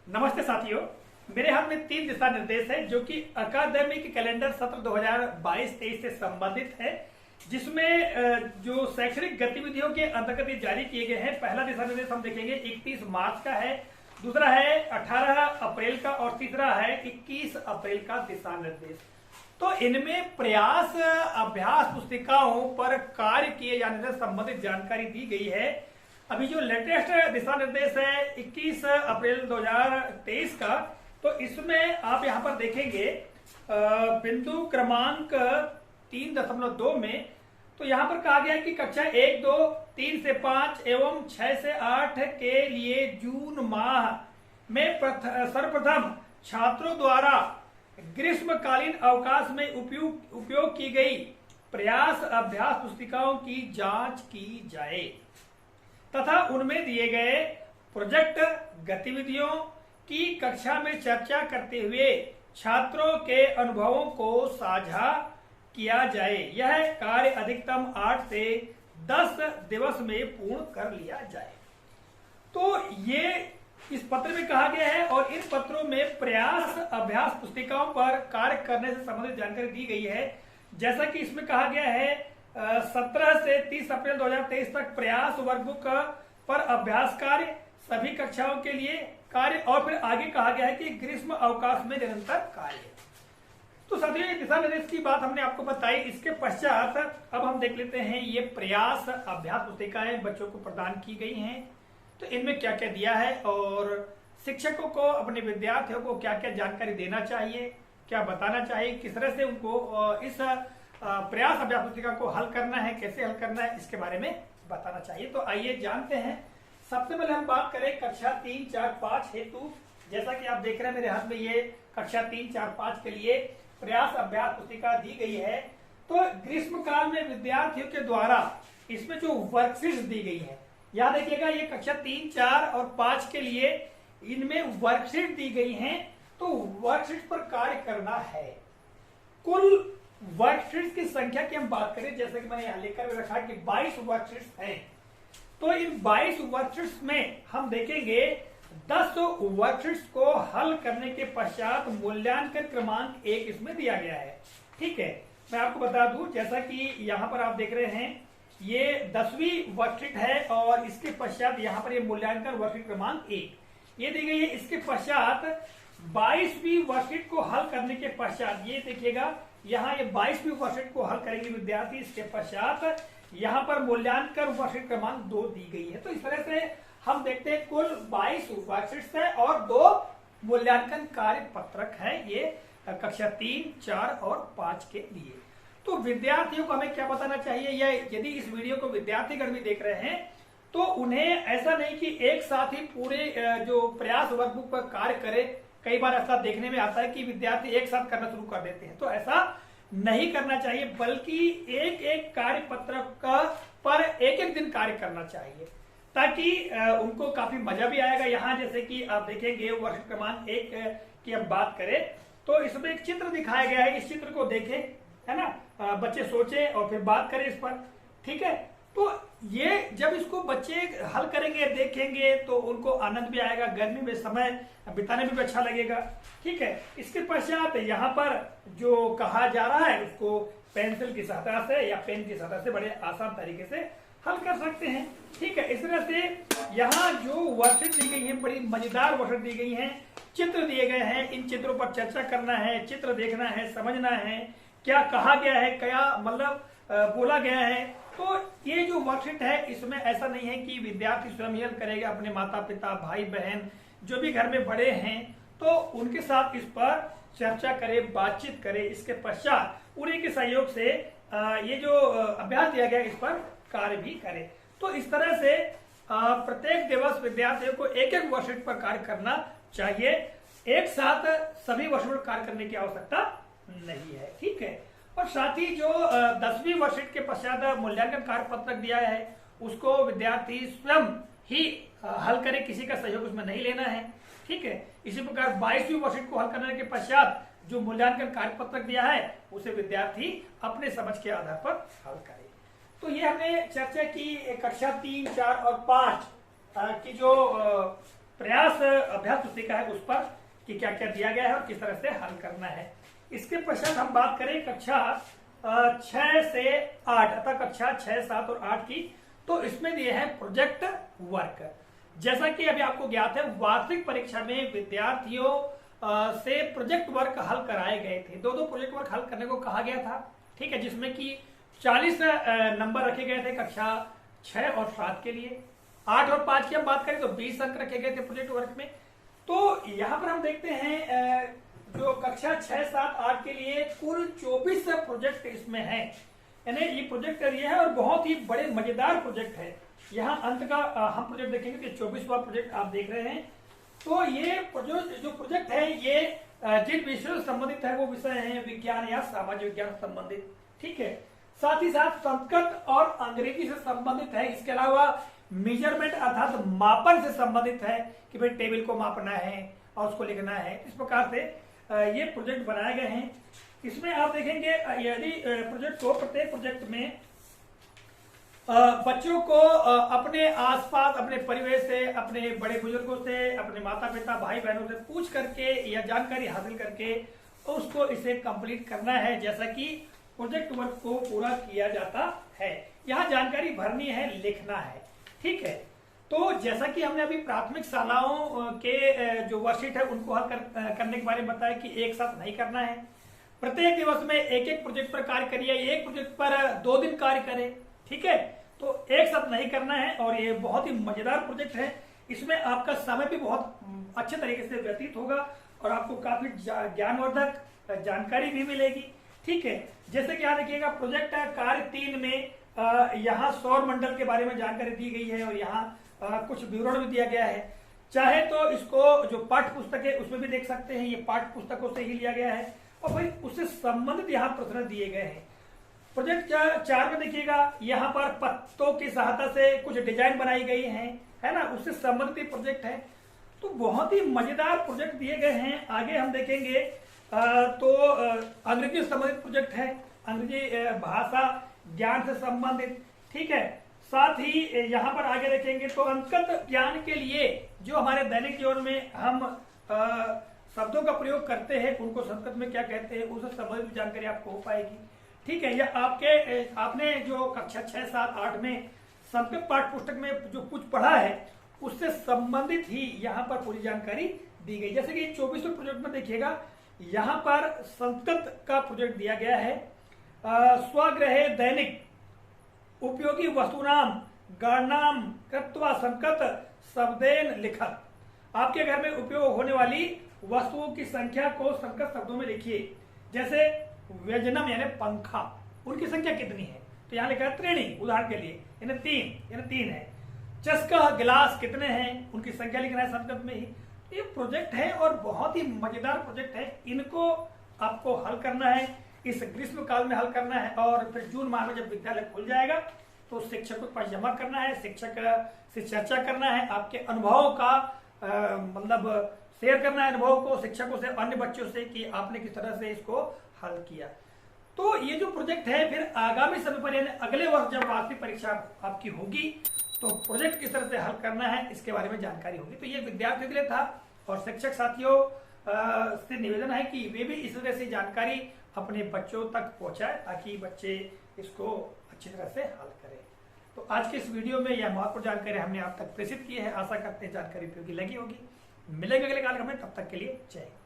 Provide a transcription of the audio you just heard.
नमस्ते साथियों, मेरे हाथ में 3 दिशा निर्देश है जो कि अकादमिक कैलेंडर सत्र 2022-23 से संबंधित है, जिसमें जो शैक्षणिक गतिविधियों के अंतर्गत ये जारी किए गए हैं। पहला दिशा निर्देश हम देखेंगे 31 मार्च का है, दूसरा है 18 अप्रैल का और तीसरा है 21 अप्रैल का दिशा निर्देश। तो इनमें प्रयास अभ्यास पुस्तिकाओं पर कार्य किए जाने से संबंधित जानकारी दी गई है। अभी जो लेटेस्ट दिशा निर्देश है 21 अप्रैल 2023 का, तो इसमें आप यहां पर देखेंगे बिंदु क्रमांक 3.2 में, तो यहां पर कहा गया है कि कक्षा 1, 2, 3 से 5 एवं 6 से 8 के लिए जून माह में सर्वप्रथम छात्रों द्वारा ग्रीष्मकालीन अवकाश में उपयोग की गई प्रयास अभ्यास पुस्तिकाओं की जांच की जाए तथा उनमें दिए गए प्रोजेक्ट गतिविधियों की कक्षा में चर्चा करते हुए छात्रों के अनुभवों को साझा किया जाए। यह कार्य अधिकतम 8 से 10 दिवस में पूर्ण कर लिया जाए। तो ये इस पत्र में कहा गया है और इन पत्रों में प्रयास अभ्यास पुस्तिकाओं पर कार्य करने से संबंधित जानकारी दी गई है। जैसा कि इसमें कहा गया है 17 से 30 अप्रैल 2023 तक प्रयास वर्कबुक पर अभ्यास कार्य सभी कक्षाओं के लिए कार्य, और फिर आगे कहा गया है कि ग्रीष्म अवकाश में निरंतर कार्य। तो साथियों, दिशा निर्देश की बात हमने आपको बताई। इसके पश्चात अब हम देख लेते हैं ये प्रयास अभ्यास पुस्तिकाएं बच्चों को प्रदान की गई हैं, तो इनमें क्या क्या दिया है और शिक्षकों को अपने विद्यार्थियों को क्या क्या जानकारी देना चाहिए, क्या बताना चाहिए, किस तरह से उनको इस प्रयास अभ्यास पुस्तिका को हल करना है, कैसे हल करना है, इसके बारे में बताना चाहिए। तो आइए जानते हैं। सबसे पहले हम बात करें कक्षा 3, 4, 5 हेतु। जैसा कि आप देख रहे हैं मेरे हाथ में ये कक्षा 3, 4, 5 के लिए प्रयास अभ्यास पुस्तिका दी गई है। तो ग्रीष्म काल में विद्यार्थियों के द्वारा इसमें जो वर्कशीट्स दी गई है, यहाँ देखिएगा ये कक्षा 3, 4 और 5 के लिए इनमें वर्कशीट दी गई है। तो वर्कशीट पर कार्य करना है। कुल वर्कशीट्स की संख्या की हम बात करें, जैसे कि मैंने यहां लेकर रखा कि 22 वर्कशीट्स हैं। तो इन 22 वर्कशीट्स में हम देखेंगे 10 वर्कशीट्स को हल करने के पश्चात मूल्यांकन क्रमांक 1 इसमें दिया गया है। ठीक है, मैं आपको बता दूं, जैसा कि यहां पर आप देख रहे हैं ये 10वीं वर्कशीट है और इसके पश्चात यहाँ पर ये मूल्यांकन वर्कशीट क्रमांक 1 ये दी गई है। इसके पश्चात 22वीं वर्कशीट को हल करने के पश्चात ये देखिएगा यहाँ ये 22वीं वर्कशीट को हल करेंगे विद्यार्थी। इसके पश्चात यहाँ पर मूल्यांकन वर्कशीट क्रमांक 2 दी गई है। तो इस तरह से हम देखते हैं कुल 22 वर्कशीट्स है और 2 मूल्यांकन कार्य पत्रक है, ये कक्षा 3, 4 और 5 के लिए। तो विद्यार्थियों को हमें क्या बताना चाहिए, या यदि इस वीडियो को विद्यार्थीगण भी देख रहे हैं तो उन्हें ऐसा नहीं कि एक साथ ही पूरे जो प्रयास वर्कबुक पर कार्य करे। कई बार ऐसा देखने में आता है कि विद्यार्थी एक साथ करना शुरू कर देते हैं, तो ऐसा नहीं करना चाहिए, बल्कि एक एक कार्य पत्रक का पर एक एक दिन कार्य करना चाहिए, ताकि उनको काफी मजा भी आएगा। यहाँ जैसे कि आप देखेंगे वर्कशीट क्रमांक 1 की हम बात करें तो इसमें एक चित्र दिखाया गया है, इस चित्र को देखें, है ना, बच्चे सोचे और फिर बात करें इस पर। ठीक है, तो ये जब इसको बच्चे हल करेंगे, देखेंगे, तो उनको आनंद भी आएगा, गर्मी में समय बिताने में भी अच्छा लगेगा। ठीक है, इसके पश्चात यहाँ पर जो कहा जा रहा है उसको पेंसिल की सहायता से या पेन की सहायता से बड़े आसान तरीके से हल कर सकते हैं। ठीक है, इस तरह से यहाँ जो वर्कशीट दी गई है बड़ी मजेदार वर्कशीट दी गई है, चित्र दिए गए हैं, इन चित्रों पर चर्चा करना है, चित्र देखना है, समझना है क्या कहा गया है, क्या मतलब बोला गया है। तो ये जो वर्कशीट है इसमें ऐसा नहीं है कि विद्यार्थी स्वयं हल करेगा, अपने माता पिता, भाई बहन जो भी घर में बड़े हैं तो उनके साथ इस पर चर्चा करे, बातचीत करे। इसके पश्चात उन्हीं के सहयोग से ये जो अभ्यास दिया गया इस पर कार्य भी करे। तो इस तरह से प्रत्येक दिवस विद्यार्थियों को एक एक वर्कशीट पर कार्य करना चाहिए, एक साथ सभी वर्कशीट पर कार्य करने की आवश्यकता नहीं है। ठीक है, और साथ ही जो 10वीं वर्कशीट के पश्चात मूल्यांकन कार्य पत्रक दिया है उसको विद्यार्थी स्वयं ही हल करे, किसी का सहयोग उसमें नहीं लेना है। ठीक है, इसी प्रकार 22वीं वर्कशीट को हल करने के पश्चात जो मूल्यांकन कार्य पत्रक दिया है उसे विद्यार्थी अपने समझ के आधार पर हल करे। तो ये हमने चर्चा की कक्षा 3, 4 और 5 की जो प्रयास अभ्यास पुस्तिका है उस पर कि क्या क्या दिया गया है और किस तरह से हल करना है। इसके पश्चात हम बात करें कक्षा 6 से 8 अर्थात कक्षा 6, 7 और 8 की, तो इसमें दिए हैं प्रोजेक्ट वर्क। जैसा कि अभी आपको ज्ञात है, वार्षिक परीक्षा में विद्यार्थियों से प्रोजेक्ट वर्क हल कराए गए थे। दो प्रोजेक्ट वर्क हल करने को कहा गया था, ठीक है, जिसमें कि 40 नंबर रखे गए थे कक्षा 6 और 7 के लिए। 8 और 5 की हम बात करें तो 20 अंक रखे गए थे प्रोजेक्ट वर्क में। तो यहाँ पर हम देखते हैं जो कक्षा 6, 7, 8 के लिए कुल 24 प्रोजेक्ट इसमें है, यानी ये प्रोजेक्ट ये है और बहुत ही बड़े मजेदार प्रोजेक्ट है। यहाँ अंत का हम प्रोजेक्ट देखेंगे तो 24वां प्रोजेक्ट आप देख रहे हैं। तो ये जो प्रोजेक्ट है ये जिन विषयों से संबंधित है वो विषय है विज्ञान या सामाजिक विज्ञान से संबंधित, ठीक है। साथ ही साथ संस्कृत और अंग्रेजी से संबंधित है। इसके अलावा मेजरमेंट अर्थात मापन से संबंधित है कि भाई टेबल को मापना है और उसको लिखना है। इस प्रकार से ये प्रोजेक्ट बनाए गए हैं। इसमें आप देखेंगे यदि प्रोजेक्ट को, प्रत्येक प्रोजेक्ट में बच्चों को अपने आसपास, अपने परिवेश से, अपने बड़े बुजुर्गों से, अपने माता पिता, भाई बहनों से पूछ करके या जानकारी हासिल करके उसको इसे कंप्लीट करना है, जैसा कि प्रोजेक्ट वर्क को पूरा किया जाता है। यहाँ जानकारी भरनी है, लिखना है, ठीक है। तो जैसा कि हमने अभी प्राथमिक शालाओं के जो वर्कशीट है उनको हल करने के बारे में बताया कि एक साथ नहीं करना है, प्रत्येक दिवस में एक एक प्रोजेक्ट पर कार्य करिए, एक प्रोजेक्ट पर 2 दिन कार्य करें, ठीक है। तो एक साथ नहीं करना है और ये बहुत ही मजेदार प्रोजेक्ट है। इसमें आपका समय भी बहुत अच्छे तरीके से व्यतीत होगा और आपको काफी ज्ञानवर्धक जानकारी भी मिलेगी, ठीक है। जैसे कि यहाँ देखिएगा प्रोजेक्ट कार्य 3 में यहाँ सौर मंडल के बारे में जानकारी दी गई है और यहाँ कुछ विवरण भी दिया गया है। चाहे तो इसको जो पाठ्य पुस्तक है उसमें भी देख सकते हैं, ये पाठ्य पुस्तकों से ही लिया गया है और भाई उससे संबंधित यहाँ प्रश्न दिए गए हैं। प्रोजेक्ट 4 में देखिएगा यहाँ पर पत्तों की सहायता से कुछ डिजाइन बनाई गई है ना, उससे संबंधित प्रोजेक्ट है। तो बहुत ही मजेदार प्रोजेक्ट दिए गए हैं। आगे हम देखेंगे तो अंग्रेजी से संबंधित प्रोजेक्ट है, अंग्रेजी भाषा ज्ञान से संबंधित, ठीक है। साथ ही यहाँ पर आगे देखेंगे तो अंतर्गत ज्ञान के लिए जो हमारे दैनिक जीवन में हम शब्दों का प्रयोग करते हैं उनको संस्कृत में क्या कहते हैं, उससे संबंधित जानकारी आपको हो पाएगी, ठीक है। या आपने जो कक्षा 6, 7, 8 में संस्कृत पाठ्य पुस्तक में जो कुछ पढ़ा है उससे संबंधित ही यहाँ पर पूरी जानकारी दी गई। जैसे कि 24वें प्रोजेक्ट में देखिएगा यहाँ पर संस्कृत का प्रोजेक्ट दिया गया है। स्वगृहे दैनिक उपयोगी वस्तुनाम गणनाम कृत्वा संस्कृत शब्देन लिखत। आपके घर में उपयोग होने वाली वस्तुओं की संख्या को संस्कृत शब्दों में लिखिए। जैसे व्यजनम यानी पंखा, उनकी संख्या कितनी है, तो यहाँ लिखा है त्रीणी, उदाहरण के लिए यानी 3 है। चस्का गिलास कितने हैं, उनकी संख्या लिखना है संस्कृत में ही। ये प्रोजेक्ट है और बहुत ही मजेदार प्रोजेक्ट है। इनको आपको हल करना है, इस ग्रीष्म काल में हल करना है और फिर जून माह में जब विद्यालय खुल जाएगा तो शिक्षकों के पास जमा करना है, शिक्षक से चर्चा करना है, आपके अनुभवों का मतलब शेयर करना है, अनुभव को शिक्षकों से, अन्य बच्चों से कि आपने किस तरह से इसको हल किया। तो ये जो प्रोजेक्ट है फिर आगामी समय पर यानी अगले वर्ष जब वार्षिक परीक्षा आपकी होगी तो प्रोजेक्ट किस तरह से हल करना है इसके बारे में जानकारी होगी। तो ये विद्यार्थियों के लिए था और शिक्षक साथियों से निवेदन है कि वे भी इस तरह से जानकारी अपने बच्चों तक पहुंचाए ताकि बच्चे इसको अच्छी तरह से हल करें। तो आज के इस वीडियो में यह महत्वपूर्ण जानकारी हमने आप तक प्रेषित की है। आशा करते हैं जानकारी उपयोगी लगी होगी। मिलेंगे अगले कार्यक्रम में, तब तक के लिए जय हिंद।